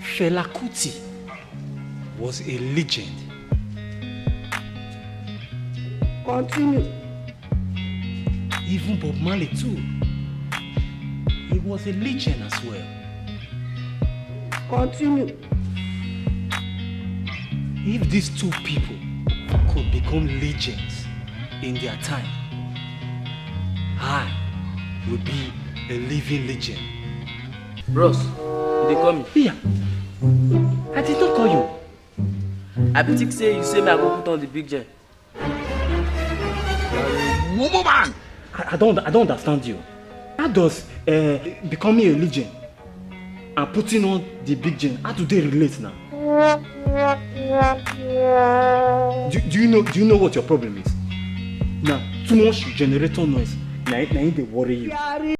Fela Kuti was a legend. Continue. Even Bob Marley too. He was a legend as well. Continue. If these two people could become legends in their time, I will be a living legend. Bros, you dey call me? Yeah. I did not call you. I be think say you say me I go put on the big gen. Woman! I don't understand you. How does becoming a legend and putting on the big gen, how do they relate now? Do you know what your problem is? Now, too much generator noise. Now it they worry you.